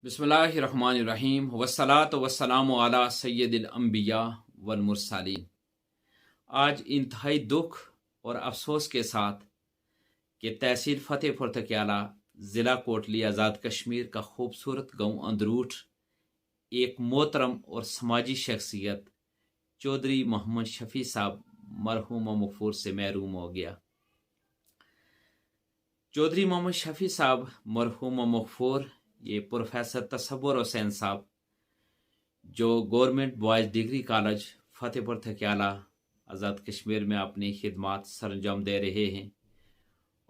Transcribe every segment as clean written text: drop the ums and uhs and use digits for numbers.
बिस्मिल्लाहिर्रहमानिर्रहीम वस्सलातु वस्सलामु अला सय्यदिल अंबिया वल मुरसलीन। आज इंतहाई दुख और अफसोस के साथ कि तहसील फ़तेहपुर तकियाला ज़िला कोटली आज़ाद कश्मीर का खूबसूरत गांव अंदरूठ एक मोहतरम और समाजी शख्सियत चौधरी मोहम्मद शफ़ी साहब मरहूम मगफूर से महरूम हो गया। चौधरी मोहम्मद शफ़ी साहब मरहूम मगफूर ये प्रोफेसर तसव्वुर हुसैन साहब जो government boys degree college Fatehpur Thakiala Azad Kashmir में अपनी खिदमात सरंजाम दे रहे हैं,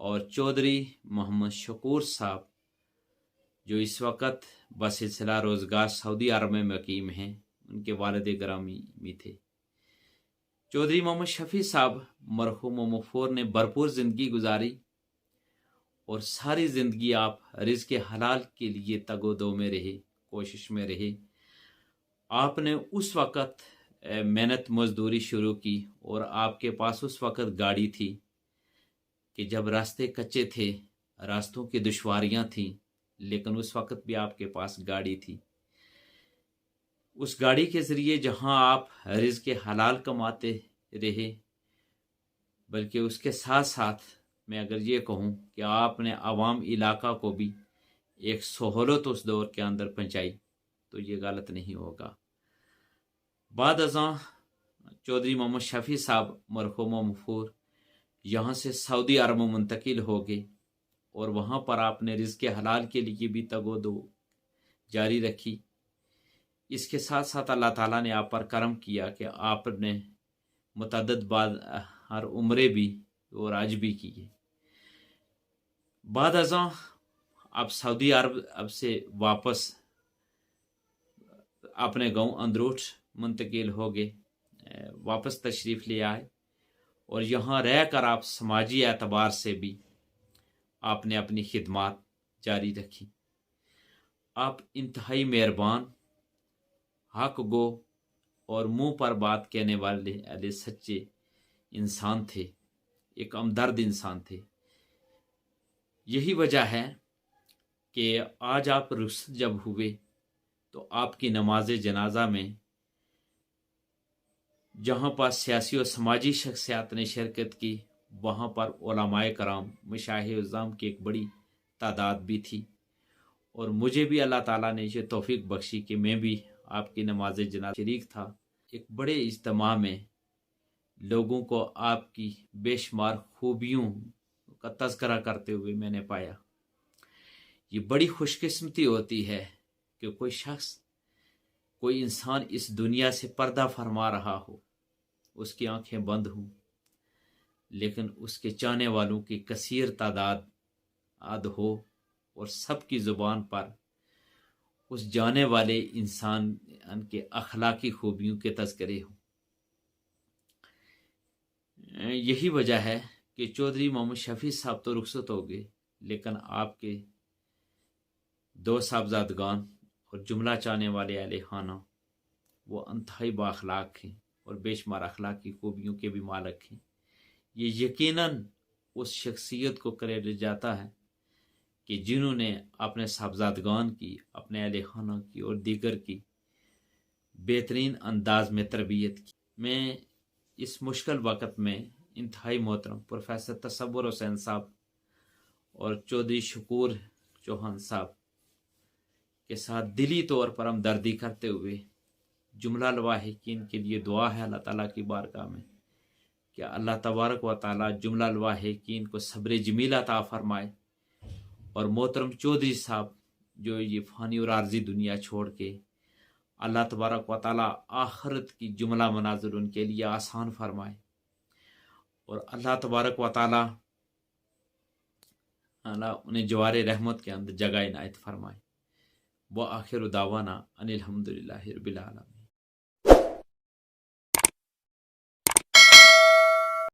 और चौधरी मोहम्मद शकूर साहब जो इस वक्त बसिलसिला रोज़गार सऊदी अरब में मुकीम हैं, उनके वालिद ग्रामी भी थे। चौधरी मोहम्मद शफ़ी साहब मरहूम मगफूर ने भरपूर ज़िंदगी गुजारी और सारी ज़िंदगी आप रिज़्क़ हलाल के लिए तगोदो में रहे, कोशिश में रहे। आपने उस वक़्त मेहनत मजदूरी शुरू की और आपके पास उस वक़्त गाड़ी थी कि जब रास्ते कच्चे थे, रास्तों की दुश्वारियां थीं, लेकिन उस वक़्त भी आपके पास गाड़ी थी। उस गाड़ी के ज़रिए जहां आप रिज़्क़ हलाल कमाते रहे, बल्कि उसके साथ साथ मैं अगर ये कहूँ कि आपने आवाम इलाका को भी एक सहूलत उस दौर के अंदर पहुँचाई तो ये गलत नहीं होगा। बाद अज़ां चौधरी मोहम्मद शफ़ी साहब मरहूम मगफूर यहाँ से सऊदी अरब में मुंतकिल हो गए और वहाँ पर आपने रिज़्क़ हलाल के लिए भी तगोदो जारी रखी। इसके साथ साथ अल्लाह ताला ने आप पर करम किया कि आपने मुतअद्दिद बाद हर उम्रे भी और हज भी किए। बाद अज़ां आप सऊदी अरब से वापस अपने गांव अंदरूठ मुंतकिल हो गए, वापस तशरीफ़ ले आए और यहाँ रह कर आप समाजी एतबार से भी आपने अपनी खिदमात जारी रखी। आप इंतहाई मेहरबान, हक गो और मुंह पर बात कहने वाले सच्चे इंसान थे, एक हमदर्द इंसान थे। यही वजह है कि आज आप रुखसत जब हुए तो आपकी नमाज जनाजा में जहाँ पर सियासी और समाजी शख्सियात ने शिरकत की, वहाँ पर उलमाए कराम मशाइख़-ए-इज़्ज़ाम की एक बड़ी तादाद भी थी, और मुझे भी अल्लाह ताला ने ये तौफीक बख्शी कि मैं भी आपकी नमाज जनाजा शरीक था। एक बड़े इज्तिमा में लोगों को आपकी बेशुमार खूबियों का तज़किरा करते हुए मैंने पाया। ये बड़ी खुशकिस्मती होती है कि कोई शख्स, कोई इंसान इस दुनिया से पर्दा फरमा रहा हो, उसकी आंखें बंद हों, लेकिन उसके चाहने वालों की कसीर तादाद हो और सबकी ज़ुबान पर उस जाने वाले इंसान के अखलाकी खूबियों के तज़किरे हों। यही वजह है कि चौधरी मोहम्मद शफ़ी साहब तो रुखसत हो गए, लेकिन आपके दो साहबजादगान और जुमला चाहने वाले अहले खाना वो इंतहाई बाअखलाक हैं और बेशुमार अखलाकी खूबियों के भी मालिक हैं। ये यकीनन उस शख्सियत को क्रेडिट जाता है कि जिन्होंने अपने साहबजादगान की, अपने अहले खाना की और दीगर की बेहतरीन अंदाज में तरबियत की। मैं इस मुश्किल वक़्त में इंतहाई मोहतरम प्रोफेसर तसव्वुर हुसैन साहब और चौधरी शकूर चौहान साहब के साथ दिली तौर पर हमदर्दी करते हुए जुमला लवाहिकीन के लिए दुआ है अल्लाह ताला की बारगाह में कि अल्लाह तबारक व तआला जुमला लवाहिकीन को सब्र जमील अता फरमाए, और मोहतरम चौधरी साहब जो ये फ़ानी और आर्जी दुनिया छोड़ के अल्लाह तबारक व तआला आखिरत की जुमला मनाज़िर उनके लिए आसान फरमाए, और अल्लाह तबारक व तआला उन्हें जवारे रहमत के अंदर जगह इनायत फरमाए। व आखिर दावाना अनिल हम्दुलिल्लाहि रब्बिल आलमीन।